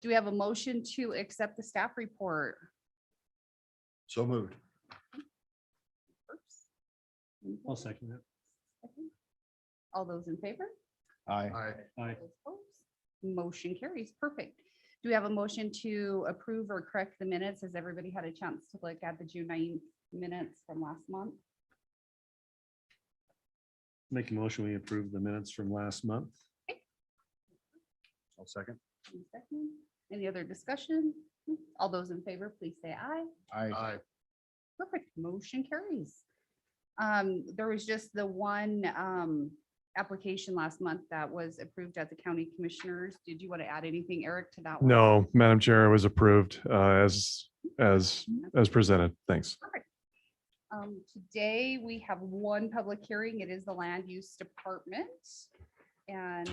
Do we have a motion to accept the staff report? So moved. I'll second that. All those in favor? Aye. Aye. Those opposed? Motion carries. Perfect. Do we have a motion to approve or correct the minutes? Has everybody had a chance to look at the June 9th minutes from last month? Make a motion, we approve the minutes from last month. I'll second. Any second? Any other discussion? All those in favor, please say aye. Aye. Perfect. Motion carries. There was just the one application last month that was approved at the county commissioners. Did you want to add anything, Eric, to that one? No, Madam Chair, it was approved as presented. Thanks. Perfect. Today we have one public hearing. It is the land use department. And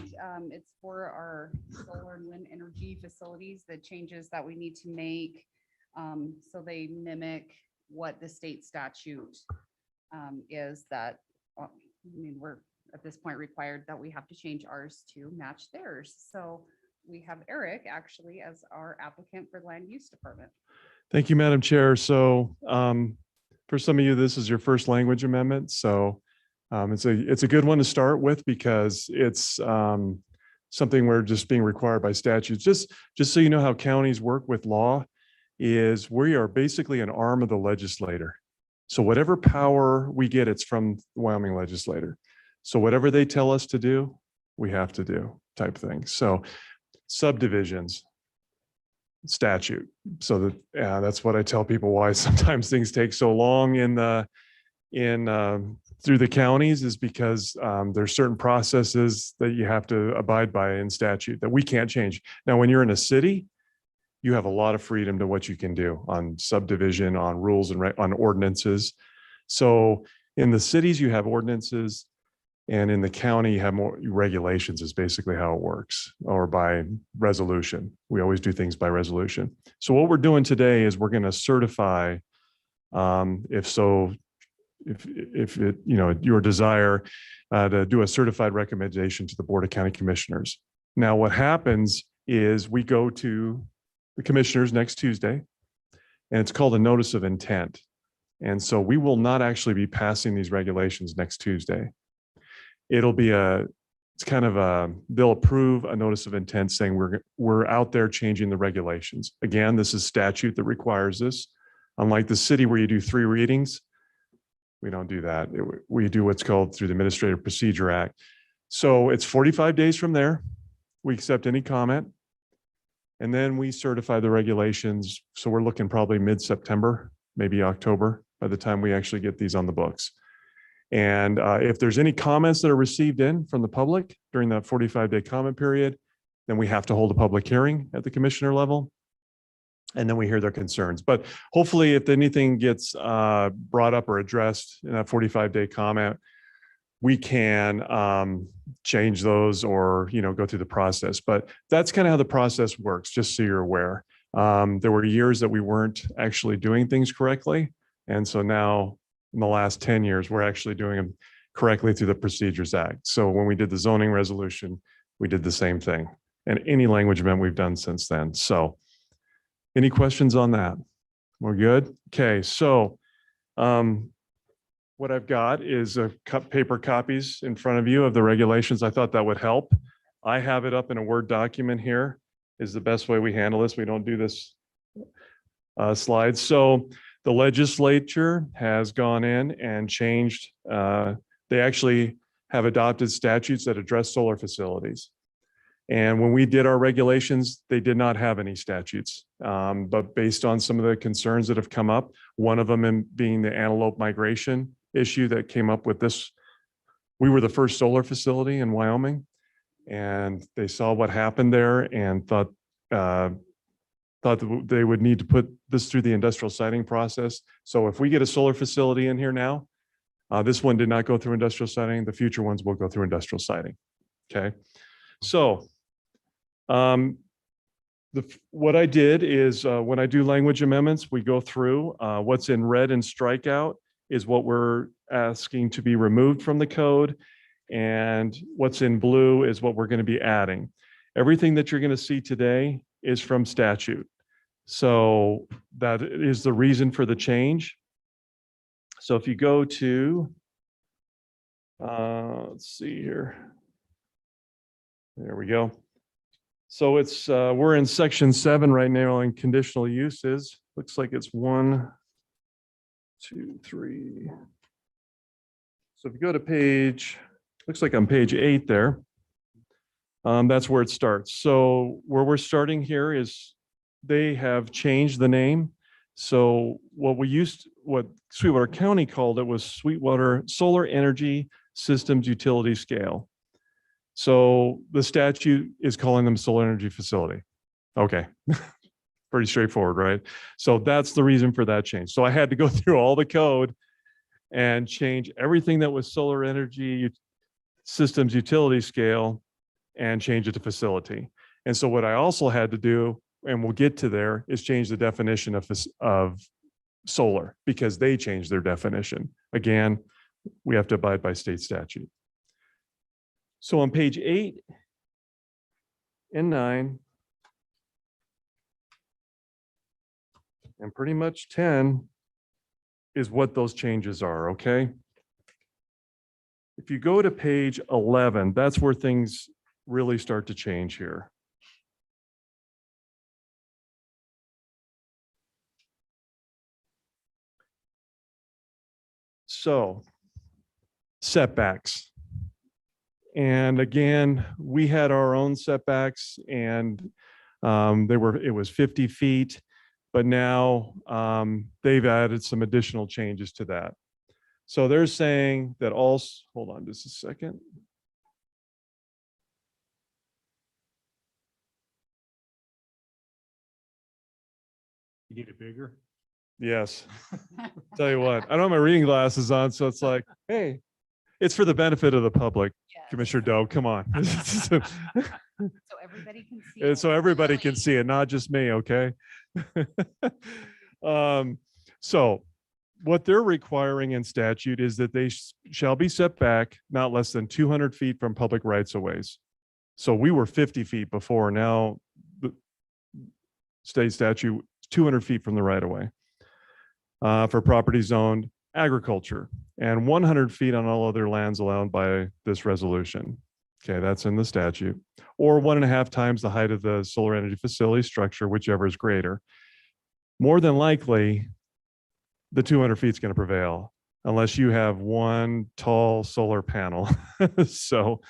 it's for our solar and wind energy facilities, the changes that we need to make. So they mimic what the state statute is that, I mean, we're at this point required that we have to change ours to match theirs. So we have Eric actually as our applicant for land use department. Thank you, Madam Chair. So for some of you, this is your first language amendment. So it's a good one to start with because it's something we're just being required by statutes. Just so you know how counties work with law is we are basically an arm of the legislator. So whatever power we get, it's from the Wyoming legislator. So whatever they tell us to do, we have to do type thing. So subdivisions, statute. So that's what I tell people why sometimes things take so long through the counties is because there's certain processes that you have to abide by in statute that we can't change. Now, when you're in a city, you have a lot of freedom to what you can do on subdivision, on rules and on ordinances. So in the cities, you have ordinances, and in the county, you have more regulations is basically how it works, or by resolution. We always do things by resolution. So what we're doing today is we're going to certify, if it, your desire to do a certified recommendation to the Board of County Commissioners. Now, what happens is we go to the commissioners next Tuesday, and it's called a notice of intent. And so we will not actually be passing these regulations next Tuesday. It'll be they'll approve a notice of intent saying we're out there changing the regulations. Again, this is statute that requires this. Unlike the city where you do 3 readings, we don't do that. We do what's called through the Administrative Procedure Act. So it's 45 days from there. We accept any comment. And then we certify the regulations. So we're looking probably mid-September, maybe October, by the time we actually get these on the books. And if there's any comments that are received in from the public during that 45-day comment period, then we have to hold a public hearing at the commissioner level. And then we hear their concerns. But hopefully if anything gets brought up or addressed in that 45-day comment, we can change those or, go through the process. But that's kind of how the process works, just so you're aware. There were years that we weren't actually doing things correctly. And so now in the last 10 years, we're actually doing them correctly through the Procedures Act. So when we did the zoning resolution, we did the same thing. And any language amendment we've done since then. So any questions on that? We're good? Okay, so what I've got is paper copies in front of you of the regulations. I thought that would help. I have it up in a Word document here is the best way we handle this. We don't do this slides. So the legislature has gone in and changed. They actually have adopted statutes that address solar facilities. And when we did our regulations, they did not have any statutes. But based on some of the concerns that have come up, one of them being the antelope migration issue that came up with this, we were the first solar facility in Wyoming, and they saw what happened there and thought that they would need to put this through the industrial siting process. So if we get a solar facility in here now, this one did not go through industrial siting. The future ones will go through industrial siting. Okay. So what I did is when I do language amendments, we go through what's in red and strikeout is what we're asking to be removed from the code. And what's in blue is what we're going to be adding. Everything that you're going to see today is from statute. So that is the reason for the change. So if you go to, let's see here. There we go. So it's, we're in section 7 right now on conditional uses. Looks like it's 1, 2, 3. So if you go to page, looks like on page 8 there, that's where it starts. So where we're starting here is they have changed the name. So what Sweetwater County called it was Sweetwater Solar Energy Systems Utility Scale. So the statute is calling them solar energy facility. Okay. Pretty straightforward, right? So that's the reason for that change. So I had to go through all the code and change everything that was solar energy systems utility scale and change it to facility. And so what I also had to do, and we'll get to there, is change the definition of solar because they changed their definition. Again, we have to abide by state statute. So on page 8 and 9, and pretty much 10 is what those changes are, okay? If you go to page 11, that's where things really start to change here. So, setbacks. And again, we had our own setbacks and it was 50 feet, but now they've added some additional changes to that. So they're saying that hold on just a second. You get it bigger? Yes. Tell you what, I don't have my reading glasses on, so it's like, hey, it's for the benefit of the public. Yes. Commissioner Doe, come on. So everybody can see. And it. so everybody can see it, not just me, okay? So what they're requiring in statute is that they shall be set back not less than 200 feet from public rights of ways. So we were 50 feet before, now the state statute 200 feet from the right of way for property zoned agriculture and 100 feet on all other lands allowed by this resolution. Okay, that's in the statute, or 1.5 times the height of the solar energy facility structure, whichever is greater. More than likely, the 200 feet is going to prevail unless you have one tall solar panel. So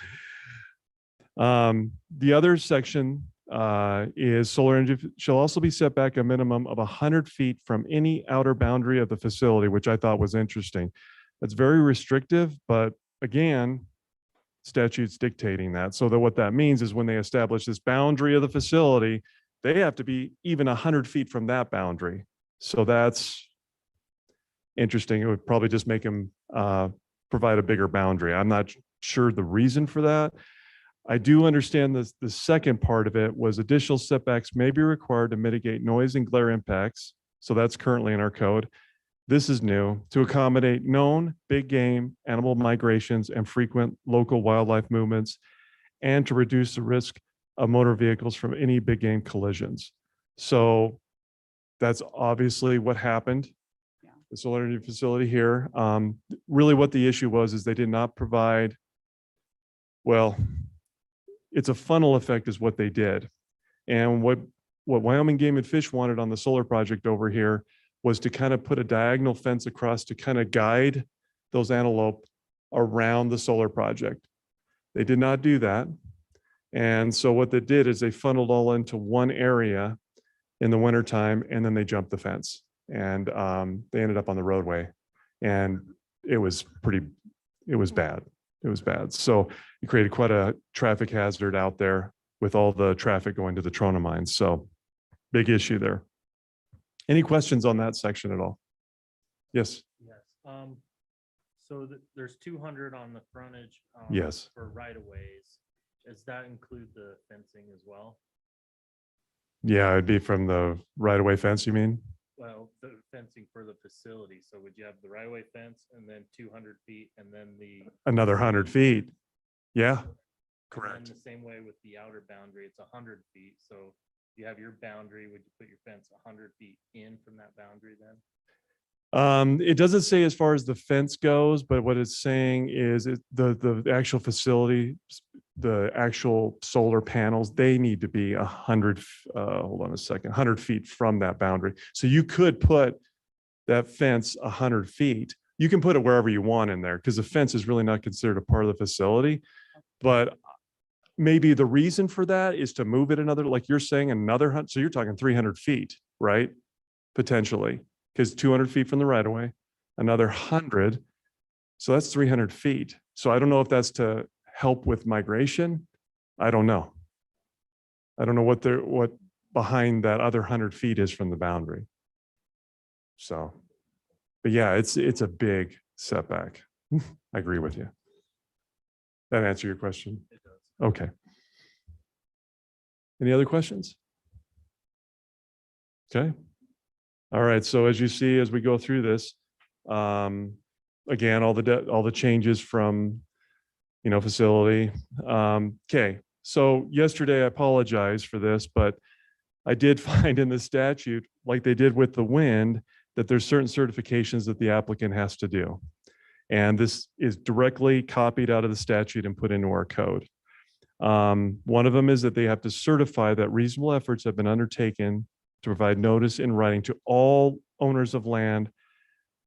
the other section is solar energy shall also be set back a minimum of 100 feet from any outer boundary of the facility, which I thought was interesting. That's very restrictive, but again, statutes dictating that. So that what that means is when they establish this boundary of the facility, they have to be even 100 feet from that boundary. So that's interesting. It would probably just make them provide a bigger boundary. I'm not sure the reason for that. I do understand the second part of it was additional setbacks may be required to mitigate noise and glare impacts. So that's currently in our code. This is new to accommodate known big game animal migrations and frequent local wildlife movements and to reduce the risk of motor vehicles from any big game collisions. So that's obviously what happened. Yeah. The solar energy facility here. Really what the issue was is they did not provide, well, it's a funnel effect is what they did. And what Wyoming Game and Fish wanted on the solar project over here was to kind of put a diagonal fence across to kind of guide those antelope around the solar project. They did not do that. And so what they did is they funneled all into one area in the wintertime, and then they jumped the fence. And they ended up on the roadway. And it was bad. It was bad. So it created quite a traffic hazard out there with all the traffic going to the Trona mines. So big issue there. Any questions on that section at all? Yes. Yes. So there's 200 on the frontage. Yes. For right of ways. Does that include the fencing as well? Yeah, it'd be from the right of way fence, you mean? Well, the fencing for the facility. So would you have the right of way fence and then 200 feet and then the Another 100 feet. Yeah, and correct. then the same way with the outer boundary, it's 100 feet. So You have your boundary, would you put your fence 100 feet in from that boundary then? It doesn't say as far as the fence goes, but what it's saying is the actual facility, the actual solar panels, they need to be 100, hold on a second, 100 feet from that boundary. So you could put that fence 100 feet. You can put it wherever you want in there because the fence is really not considered a part of the facility. But maybe the reason for that is to move it another, like you're saying, another 100. So you're talking 300 feet, right? Potentially, because 200 feet from the right of way, another 100. So that's 300 feet. So I don't know if that's to help with migration. I don't know. I don't know what behind that other 100 feet is from the boundary. So, but yeah, it's a big setback. I agree with you. That answer your question? It does. Okay. Any other questions? Okay. All right. So as you see, as we go through this, again, all the changes from, facility. Okay. So yesterday, I apologize for this, but I did find in the statute, like they did with the wind, that there's certain certifications that the applicant has to do. And this is directly copied out of the statute and put into our code. One of them is that they have to certify that reasonable efforts have been undertaken to provide notice in writing to all owners of land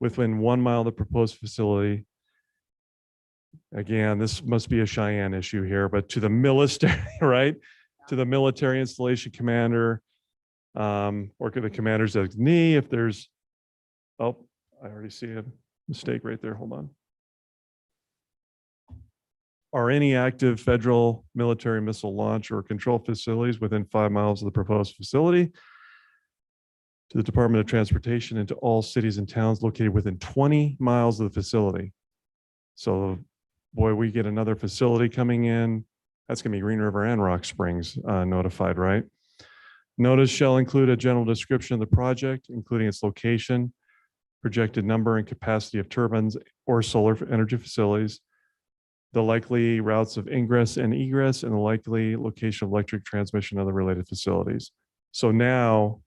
within 1 mile of the proposed facility. Again, this must be a Cheyenne issue here, but to the military, right? To the military installation commander, or to the commander's designee if there's, oh, I already see a mistake right there. Hold on. Are any active federal military missile launch or control facilities within 5 miles of the proposed facility, to the Department of Transportation, and to all cities and towns located within 20 miles of the facility. So boy, we get another facility coming in. That's going to be Green River and Rock Springs notified, right? Notice shall include a general description of the project, including its location, projected number and capacity of turbines or solar energy facilities, the likely routes of ingress and egress, and the likely location of electric transmission and other related facilities. So now,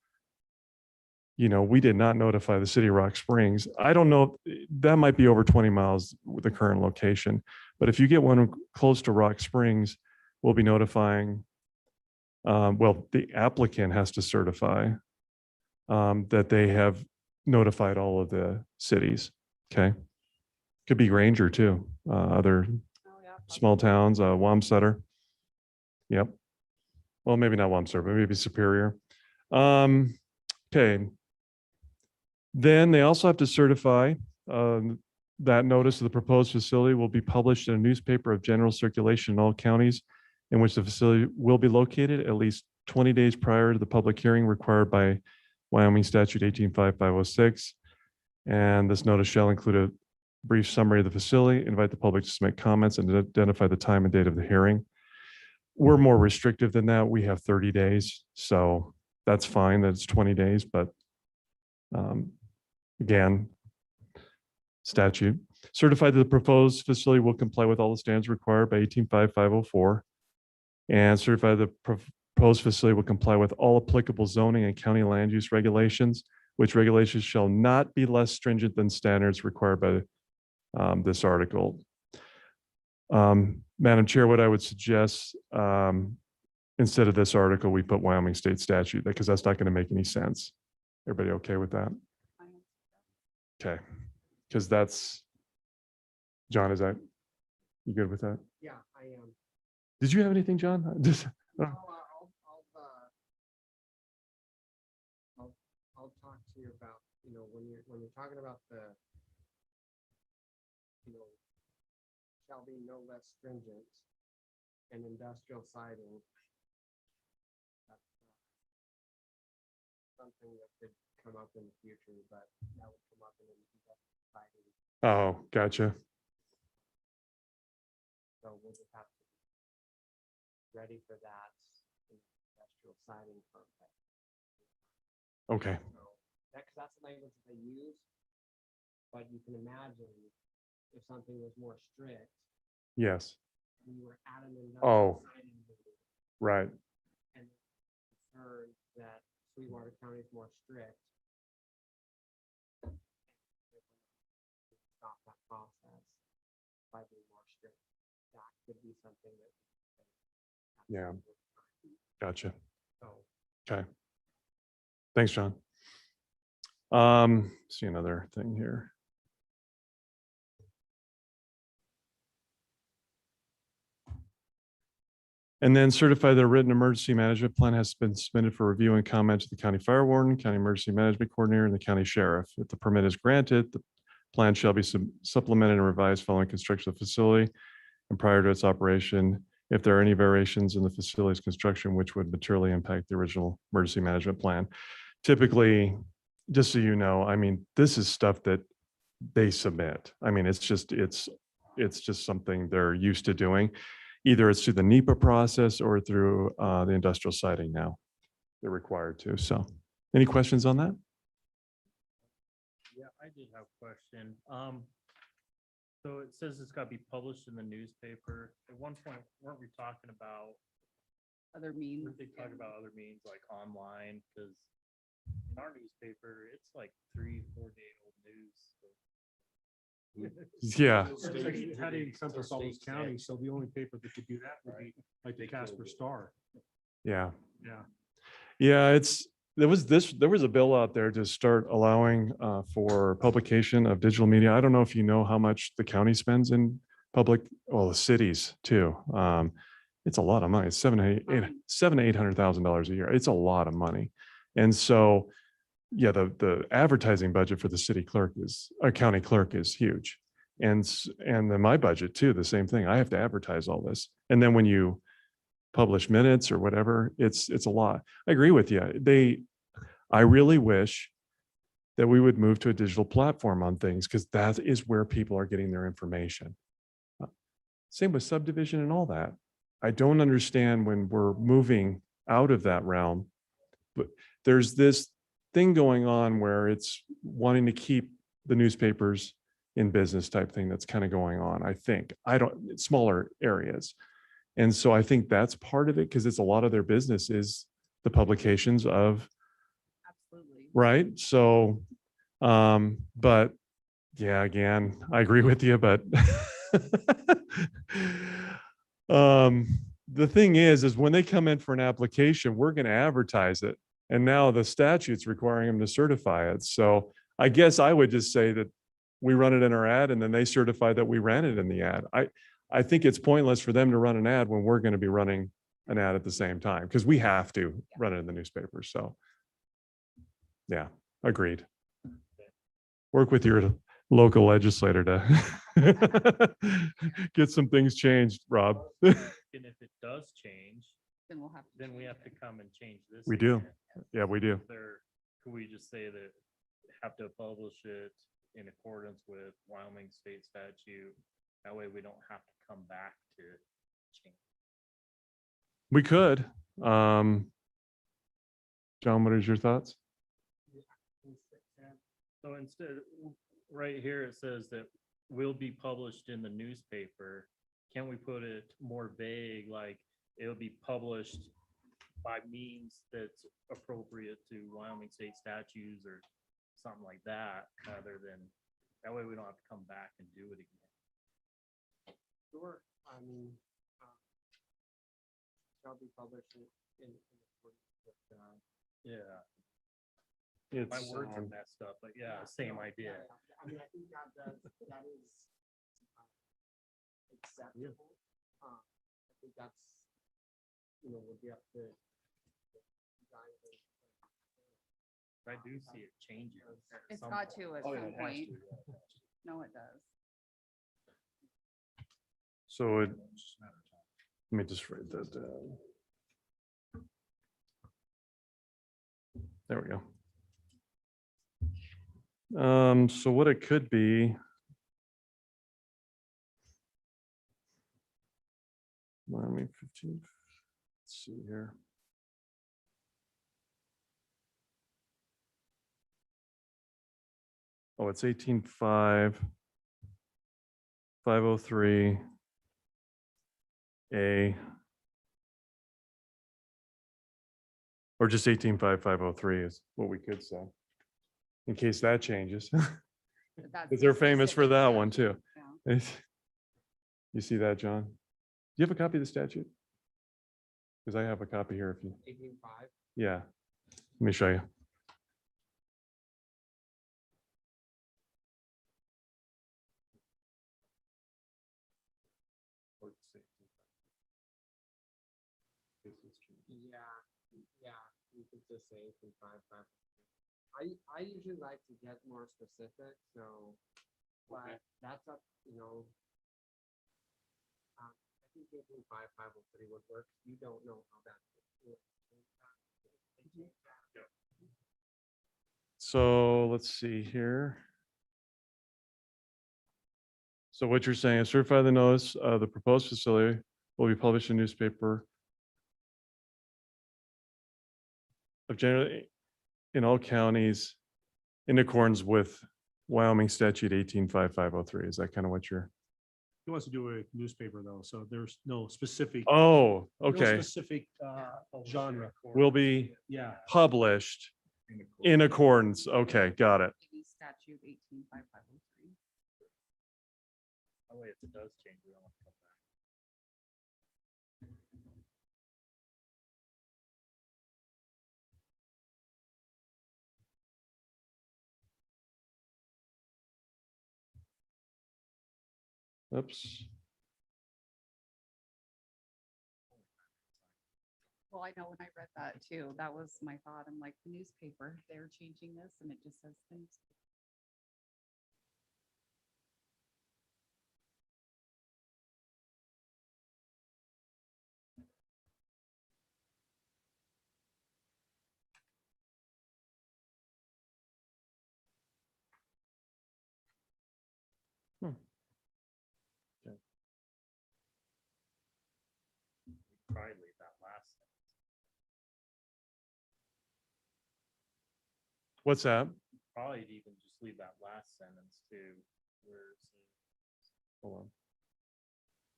we did not notify the city of Rock Springs. I don't know, that might be over 20 miles with the current location. But if you get one close to Rock Springs, we'll be notifying, the applicant has to certify that they have notified all of the cities. Okay. Could be Granger too, other small towns, Wamsutter. Yep. Well, maybe not Wamsutter, but maybe Superior. Okay. Then they also have to certify that notice of the proposed facility will be published in a newspaper of general circulation in all counties in which the facility will be located at least 20 days prior to the public hearing required by Wyoming Statute 185506. And this notice shall include a brief summary of the facility, invite the public to submit comments, and identify the time and date of the hearing. We're more restrictive than that. We have 30 days. So that's fine that it's 20 days, but again, statute. Certified that the proposed facility will comply with all the standards required by 185504, and certified the proposed facility will comply with all applicable zoning and county land use regulations, which regulations shall not be less stringent than standards required by this article. Madam Chair, what I would suggest, instead of this article, we put Wyoming State statute, because that's not going to make any sense. Everybody okay with that? Okay, because that's, John, is that, you good with that? Yeah, I am. Did you have anything, John? Just, I'll talk to you about, when you're talking about the, shall be no less stringent and industrial siding. That's something that could come up in the future, but that would come up in the industrial siding. oh, gotcha. So we'll just have to be ready for that in the industrial siding context. Okay, So that's the language that they use. But you can imagine if something was more strict, yes, we were at an Oh. industrial siding meeting, right. and concern that Sweetwater County is more strict. Stop that process by being more strict. That could be something that. Yeah. Gotcha. So. Okay. Thanks, John. See another thing here. And then certify that a written emergency management plan has been submitted for review and comment to the county fire warden, county emergency management coordinator, and the county sheriff. If the permit is granted, the plan shall be supplemented and revised following construction of the facility and prior to its operation. If there are any variations in the facility's construction which would materially impact the original emergency management plan. Typically, just so you know, I mean, this is stuff that they submit. I mean, it's just something they're used to doing. Either it's through the NEPA process or through the industrial siting now. They're required to. So any questions on that? Yeah, I did have a question. So it says it's got to be published in the newspaper. At one point, weren't we talking about, Other means. weren't they talking about other means like online? Because in our newspaper, it's like 3-4 day old news. Yeah. It had to encompass all those counties, so the only paper that could do that would be like the Casper Star. Yeah. Yeah. Yeah. There was a bill out there to start allowing for publication of digital media. I don't know if you know how much the county spends in public, well, the cities too. It's a lot of money. It's $700,000 to $800,000 a year. It's a lot of money. And so, yeah, the advertising budget for the city clerk county clerk is huge. And then my budget too, the same thing. I have to advertise all this. And then when you publish minutes or whatever, it's a lot. I agree with you. I really wish that we would move to a digital platform on things because that is where people are getting their information. Same with subdivision and all that. I don't understand when we're moving out of that realm, but there's this thing going on where it's wanting to keep the newspapers in business type thing that's kind of going on. I think smaller areas. And so I think that's part of it because it's a lot of their business is the publications of, Absolutely. right? So, but yeah, again, I agree with you, but the thing is when they come in for an application, we're going to advertise it. And now the statute's requiring them to certify it. So I guess I would just say that we run it in our ad and then they certify that we ran it in the ad. I think it's pointless for them to run an ad when we're going to be running an ad at the same time because we have to run it in the newspaper. So yeah, agreed. Work with your local legislator to get some things changed, Rob. And if it does change, Then we'll have to. then we change have to it. come and change this. We do. again. Yeah, we do. Could we just say that have to publish it in accordance with Wyoming state statute? That way we don't have to come back to change. We could. John, what is your thoughts? So instead, right here, it says that will be published in the newspaper. Can we put it more vague, like it'll be published by means that's appropriate to Wyoming state statutes or something like that, rather than, that way we don't have to come back and do it again. Sure, I mean, shall be published in accordance with, Yeah, It's, my words are messed up, but yeah, same idea. I mean, I think that is acceptable. I think that's, would be up to. you guys I do see it changing. at It's some got point. to at Oh, yeah, some it has point. to, yeah. No, it does. so let me just write that down. There we go. So what it could be. Miami 15. Let's see here. Oh, it's 18.5, 503 A. Or just 18.5503 is what we could say. In case that changes. But that's Because the they're famous for specific that statute, one too. yeah. You see that, John? Do you have a copy of the statute? Because I have a copy here if you, 18.5. yeah. Let me show you. Yeah, you could just say 18.5. I usually like to get more specific, so, but that's up, I think 18.503 would work. You don't know how that. So let's see here. So what you're saying is certify the notice of the proposed facility will be published in newspaper of generally in all counties in accordance with Wyoming statute 18.5503. Is that kind of what you're? He wants to do a newspaper though, so there's no specific. Oh, no okay. Specific genre. Will be Yeah. published in accordance. Okay, got it. Maybe Statute 18.5503. That way if it does change, we don't have to come back. Oops. Well, I know when I read that too, that was my thought. I'm like, the newspaper, they're changing this and it just says the newspaper. Probably leave that last sentence. What's that? Probably even just leave that last sentence too, where it says, Hold on.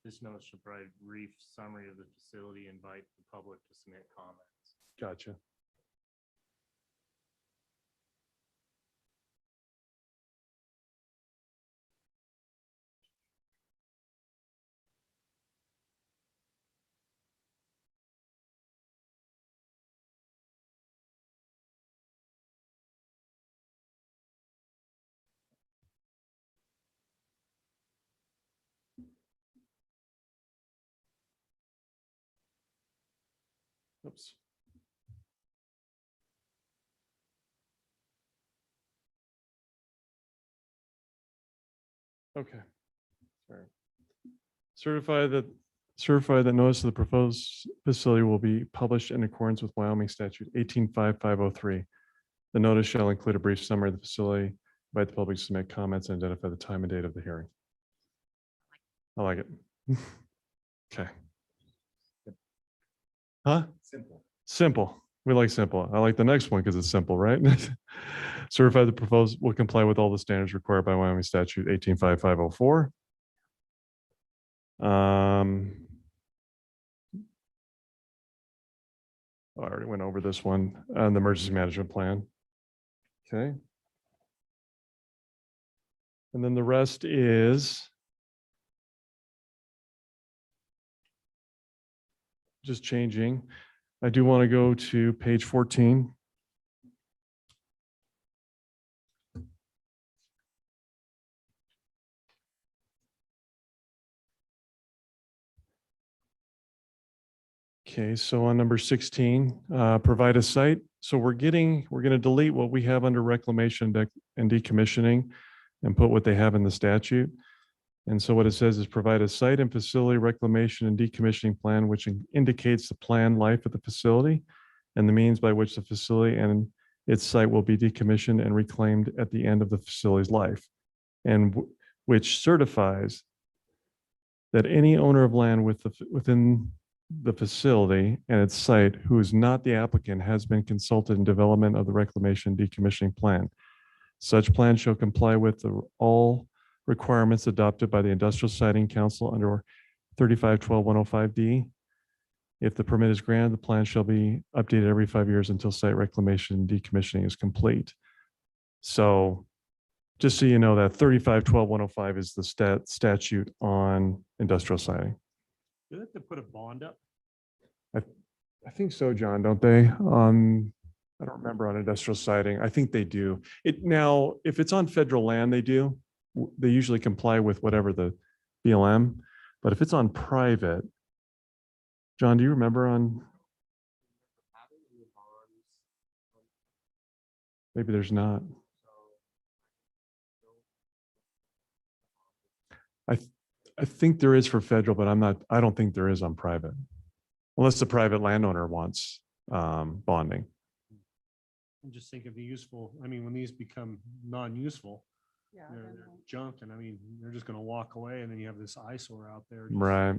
this notice should provide brief summary of the facility, invite the public to submit comments. Gotcha. Oops. Okay. Sorry. Certify that notice of the proposed facility will be published in accordance with Wyoming statute 18.5503. The notice shall include a brief summary of the facility, invite the public to submit comments, and identify the time and date of the hearing. I like it. Okay. Huh? Simple. Simple. We like simple. I like the next one because it's simple, right? Certify the proposed will comply with all the standards required by Wyoming statute 18.5504. I already went over this one on the emergency management plan. Okay. And then the rest is just changing. I do want to go to page 14. Okay, so on number 16, provide a site. So we're going to delete what we have under reclamation and decommissioning and put what they have in the statute. And so what it says is provide a site and facility reclamation and decommissioning plan, which indicates the planned life of the facility and the means by which the facility and its site will be decommissioned and reclaimed at the end of the facility's life, and which certifies that any owner of land within the facility and its site who is not the applicant has been consulted in development of the reclamation decommissioning plan. Such plan shall comply with all requirements adopted by the Industrial Siting Council under 3512-105D If the permit is granted, the plan shall be updated every 5 years until site reclamation and decommissioning is complete. So just so you know, that 35-12-105 is the statute on industrial siding. Do they have to put a bond up? I think so, John, don't they? I don't remember on industrial siding. I think they do. It now, if it's on federal land, they do. They usually comply with whatever the BLM. But if it's on private, John, do you remember on, Having any bonds, maybe there's not. I think there is for federal, but I don't think there is on private. Unless the private landowner wants bonding. I'm just thinking the useful, I mean, when these become non-useful, Yeah. they're junk, and I mean, they're just gonna walk away, and then you have this eyesore out there. just- Right.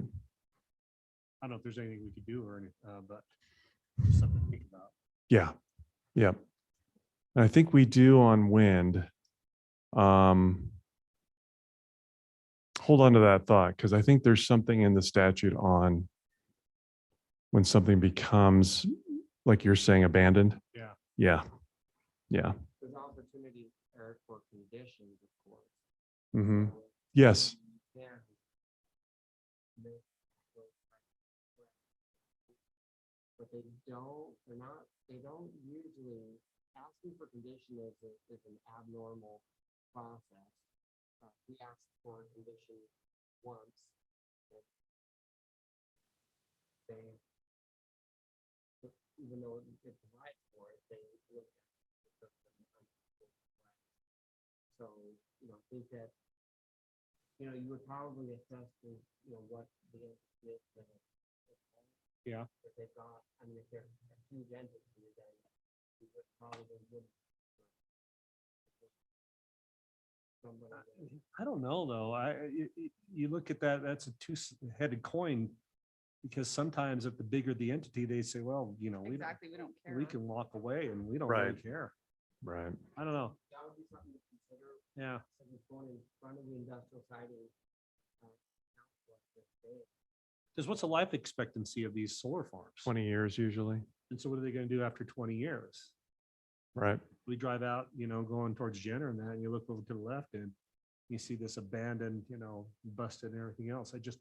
I don't know if there's anything we could do or anything, but just something to think about. Yeah. Yep. And I think we do on wind. Hold on to that thought, because I think there's something in the statute on when something becomes, like you're saying, abandoned. Yeah. Yeah. Yeah. there's opportunity, Eric, for conditions, of course. Hmm. So, Yes. yeah. Make those But they don't usually, asking for condition is an abnormal process. We asked for a condition once. and They, even though it provides for it, they look at it. So, I think that, you would probably assess what the is that. Yeah. If they've got, I mean, if they're a huge entity, then you would probably would. Somebody that- I don't know, though. You look at that, that's a two-headed coin. Because sometimes if the bigger the entity, they say, well, Exactly, we don't care. we can walk away and we don't really Right. care. Right. I don't know. That would be something to consider, Yeah. so just going in front of the industrial siding. Council at this stage. Because what's the life expectancy of these solar farms? 20 years usually. And so what are they going to do after 20 years? Right. We drive out, going towards Jenner and that, and you look over to the left and you see this abandoned, busted and everything else. It's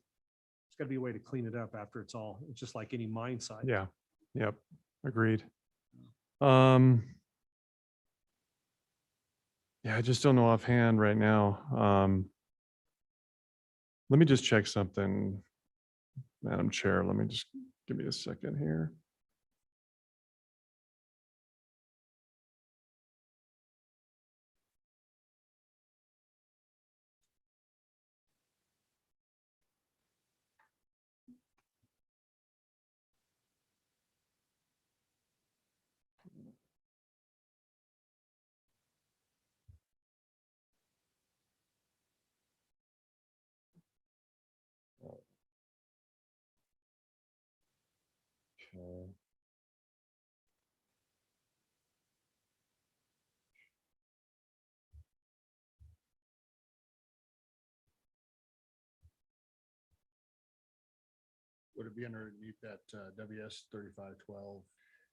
got to be a way to clean it up after it's just like any mine site. Yeah. Yep. Agreed. Yeah, I just don't know offhand right now. Let me just check something, Madam Chair. Let me just give me a second here. Okay. Would it be underneath that WS 3512?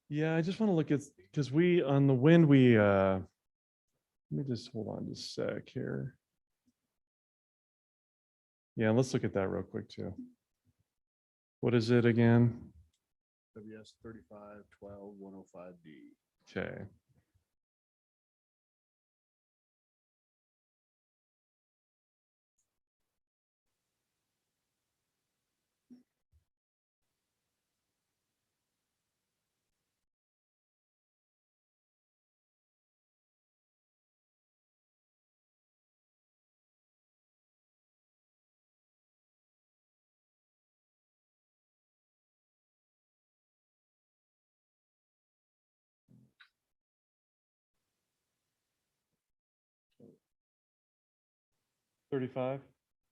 Yeah, I just want to look at, because we, on the wind, let me just hold on just a sec here. Yeah, let's look at that real quick too. What is it again? WS 3512 105D. Okay. $35?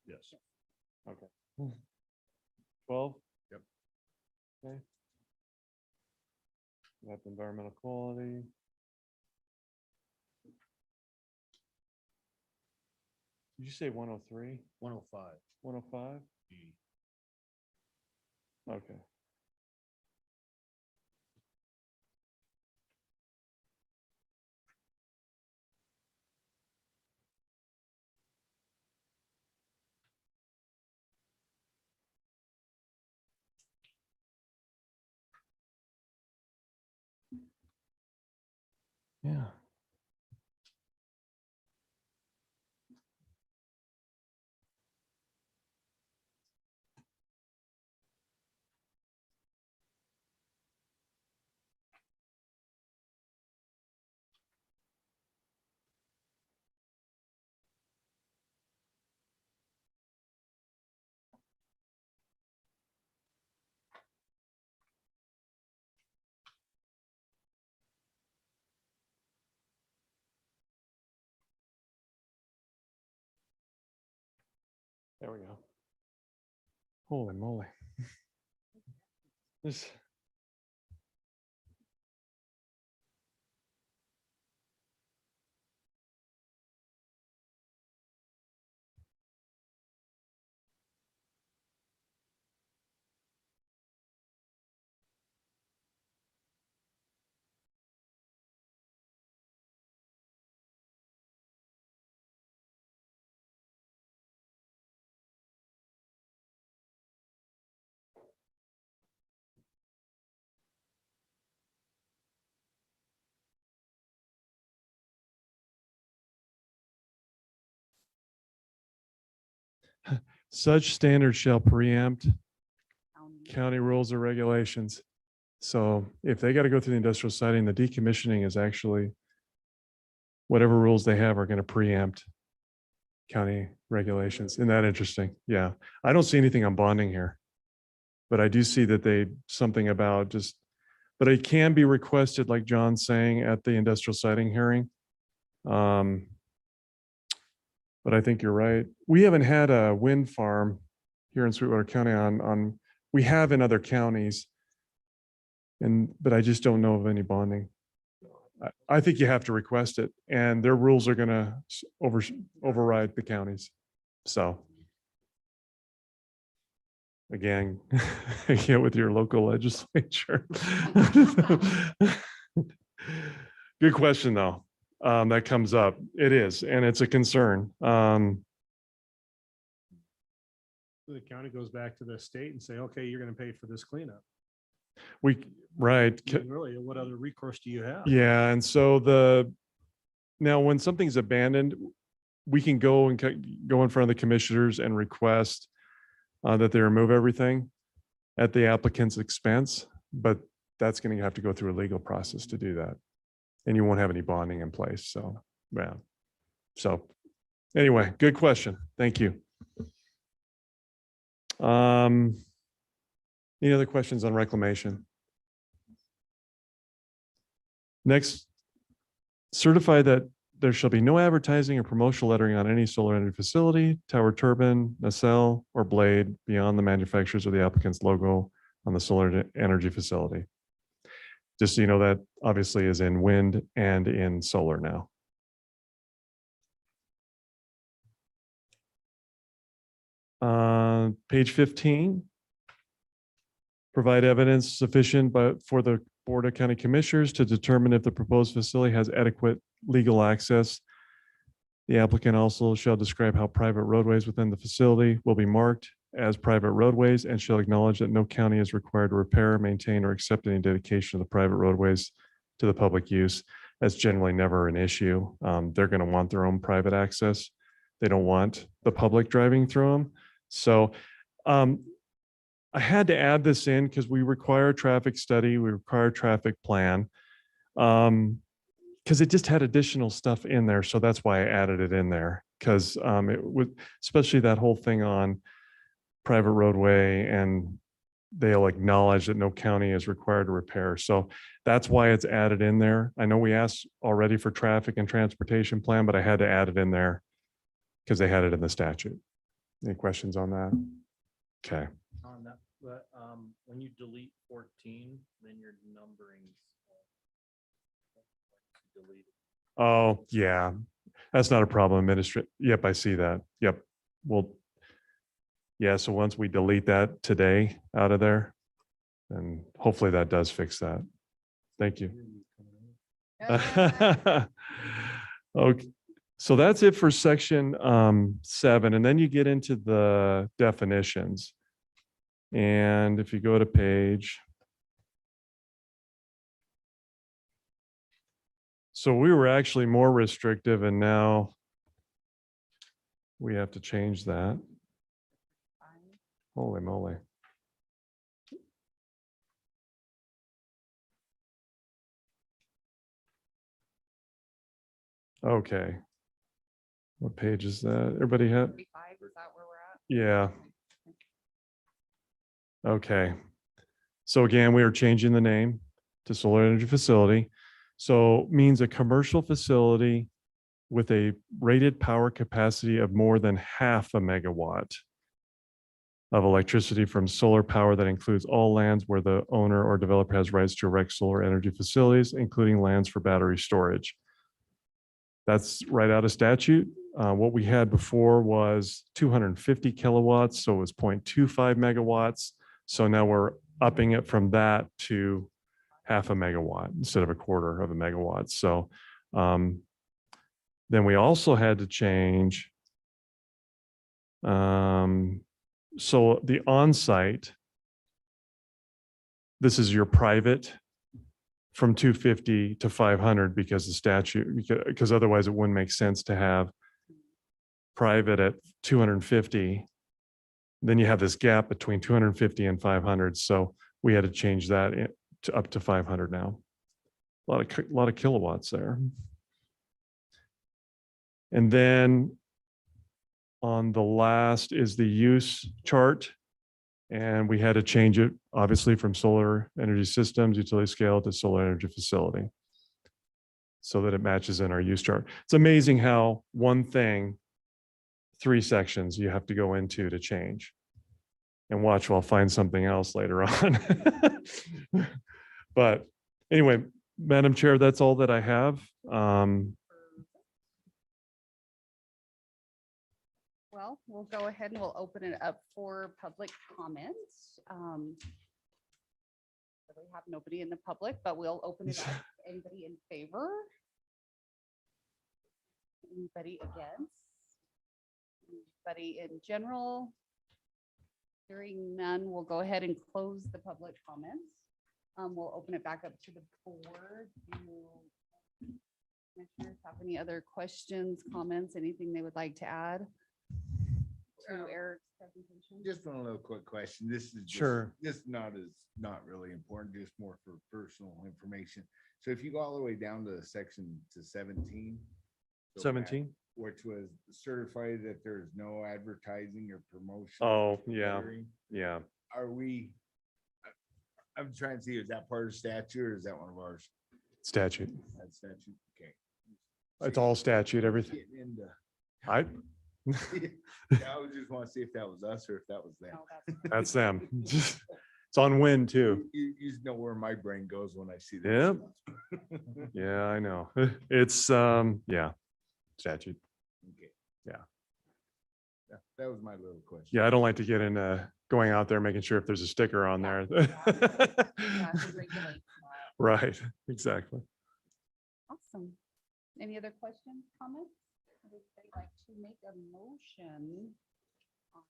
Yes. Okay. 12? Yep. Okay. Map environmental quality. Did you say 103? 105. 105? D. Okay. Yeah. There we go. Holy moly. This. Such standards shall preempt county rules or regulations. So if they got to go through the industrial siting, the decommissioning is actually whatever rules they have are going to preempt county regulations. Isn't that interesting? Yeah. I don't see anything on bonding here, but I do see that something about just, but it can be requested, like John's saying, at the industrial siting hearing. But I think you're right. We haven't had a wind farm here in Sweetwater County we have in other counties. But I just don't know of any bonding. I think you have to request it, and their rules are going to override the counties. So again, get with your local legislature. Good question, though. That comes up. It is, and it's a concern. The county goes back to the state and say, okay, you're going to pay for this cleanup. Right. I mean, really, what other recourse do you have? Yeah, and so now when something's abandoned, we can go in front of the commissioners and request that they remove everything at the applicant's expense, but that's going to have to go through a legal process to do that, and you won't have any bonding in place. So, yeah. So, anyway, good question. Thank you. Any other questions on reclamation? Next, certify that there shall be no advertising or promotional lettering on any solar energy facility, tower, turbine, nacelle, or blade beyond the manufacturers or the applicant's logo on the solar energy facility. Just so you know, that obviously is in wind and in solar now. Page 15. Provide evidence sufficient for the Board of County Commissioners to determine if the proposed facility has adequate legal access. The applicant also shall describe how private roadways within the facility will be marked as private roadways and shall acknowledge that no county is required to repair, maintain, or accept any dedication of the private roadways to the public use. That's generally never an issue. They're going to want their own private access. They don't want the public driving through them. So I had to add this in because we require a traffic study, we require a traffic plan, because it just had additional stuff in there. So that's why I added it in there, because it would, especially that whole thing on private roadway, and they'll acknowledge that no county is required to repair. So that's why it's added in there. I know we asked already for traffic and transportation plan, but I had to add it in there because they had it in the statute. Any questions on that? Okay. On that, but when you delete 14, then your numbering's deleted. Oh, yeah. That's not a problem. Yep, I see that. Yep. Well, yeah, so once we delete that today out of there, then hopefully that does fix that. Thank you. Okay. So that's it for section 7. And then you get into the definitions. And if you go to page So we were actually more restrictive and now we have to change that. Holy moly. Okay. What page is that? Everybody have? 35, is that where we're at? Yeah. Okay. So again, we are changing the name to solar energy facility. So means a commercial facility with a rated power capacity of more than half a megawatt of electricity from solar power that includes all lands where the owner or developer has rights to erect solar energy facilities, including lands for battery storage. That's right out of statute. What we had before was 250 kilowatts, so it was 0.25 megawatts. So now we're upping it from that to half a megawatt instead of a quarter of a megawatt. So then we also had to change. So the on-site, this is your private from 250 to 500 because the statute, because otherwise it wouldn't make sense to have private at 250. Then you have this gap between 250 and 500. So we had to change that to up to 500 now. A lot of kilowatts there. And then on the last is the use chart. And we had to change it, obviously, from solar energy systems, utility scale to solar energy facility, so that it matches in our use chart. It's amazing how one thing, 3 sections you have to go into to change. And watch, I'll find something else later on. But anyway, Madam Chair, that's all that I have. Well, we'll go ahead and we'll open it up for public comments. We have nobody in the public, but we'll open it up. Anybody in favor? Anybody against? Anybody in general? Hearing none, we'll go ahead and close the public comments. We'll open it back up to the board. Do commissioners have any other questions, comments, anything they would like to add to Eric's presentation? Just one little quick question. This is just- Sure. This not really important, just more for personal information. So if you go all the way down to section to 17. so 17? Which was certified that there is no advertising or promotion. Oh, yeah, during, yeah. Are we? I'm trying to see, is that part of statute or is that one of ours? Statute. That statute, okay. It's all statute, everything. Getting into. I, Yeah, I would just want to see if that was us or if that was them. No, that's them. It's on wind too. You know where my brain goes when I see that. Yep. stuff. Yeah, I know. It's, yeah, statute. Okay. Yeah. Yeah, that was my little question. Yeah, I don't like to get into going out there, making sure if there's a sticker on there. Yeah, to regulate that. Right, exactly. Awesome. Any other questions, comments? Would anybody like to make a motion on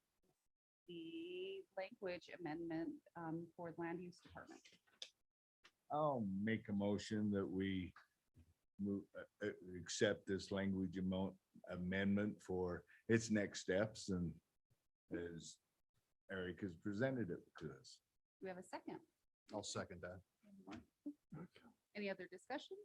the language amendment for land use department? I'll make a motion that we move, accept this language amendment for its next steps and as Eric has presented it to us. Do we have a second? I'll second that. Any other discussion?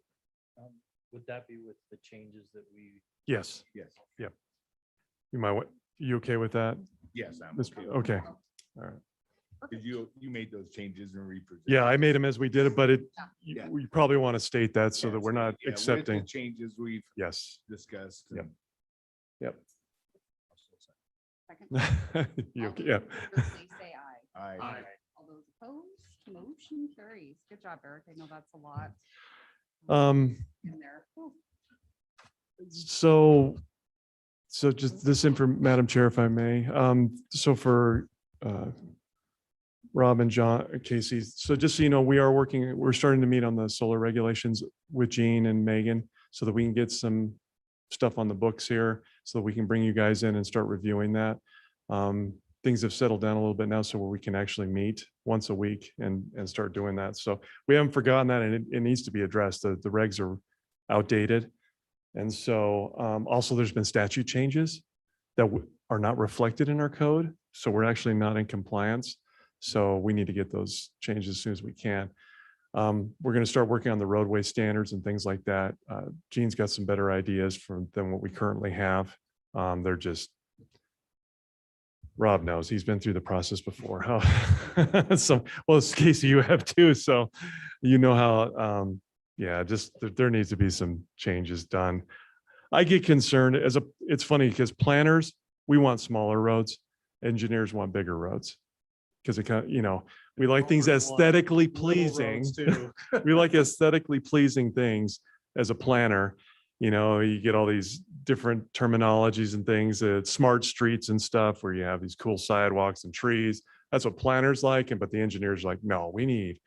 Would that be with the changes that we? Yes, Yes, you might, you okay with that? yes, I'm Miss- okay. Okay, all right. Because you made those changes and represented. Yeah, I made them as we did it, but it, Yeah. we probably want to state that so that we're not Yeah, with the accepting. changes we've Yes. discussed. Yep. and- Yep. Second. You All okay? those Yeah. in favor, please say aye. I, All those opposed, motion carries. Good job, Eric. I know that's a lot Um, in there. Whew. so just this Madam Chair, if I may, so for, Rob and John, Casey, so just so you know, we're starting to meet on the solar regulations with Gene and Megan so that we can get some stuff on the books here, so that we can bring you guys in and start reviewing that. Things have settled down a little bit now, so where we can actually meet once a week and start doing that. So we haven't forgotten that, and it needs to be addressed. The regs are outdated. And so also there's been statute changes that are not reflected in our code. So we're actually not in compliance. So we need to get those changed as soon as we can. We're going to start working on the roadway standards and things like that. Gene's got some better ideas than what we currently have. They're just, Rob knows, he's been through the process before. So, well, Casey, you have too. So you know how, yeah, just there needs to be some changes done. I get concerned it's funny because planners, we want smaller roads. Engineers want bigger roads. Because it kind of, we like things aesthetically pleasing. We like aesthetically pleasing things as a planner. You get all these different terminologies and things, smart streets and stuff where you have these cool sidewalks and trees. That's what planners like. But the engineers are like, no, we need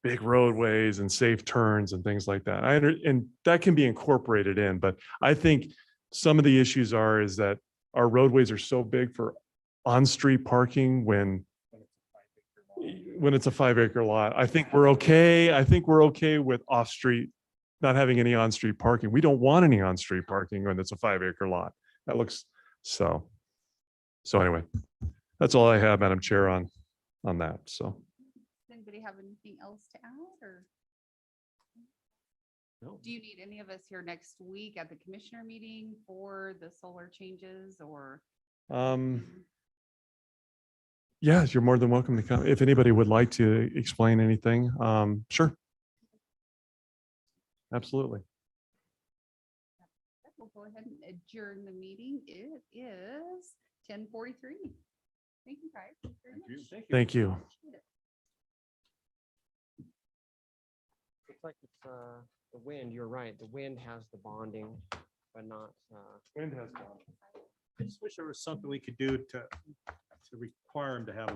big roadways and safe turns and things like that. And that can be incorporated in, but I think some of the issues is that our roadways are so big for on-street parking when it's a 5-acre lot. I think we're okay. I think we're okay with off-street, not having any on-street parking. We don't want any on-street parking when it's a 5-acre lot. That looks so anyway, that's all I have, Madam Chair, on that. So. Does anybody have anything else to add or? No. Do you need any of us here next week at the commissioner meeting for the solar changes or? Yeah, you're more than welcome to come. If anybody would like to explain anything, sure. Absolutely. We'll go ahead and adjourn the meeting. It is 10:43. Thank you, guys. very much. Thank you. Looks like it's the wind, you're right, the wind has the bonding, but not. I just wish there was something we could do to require them to have a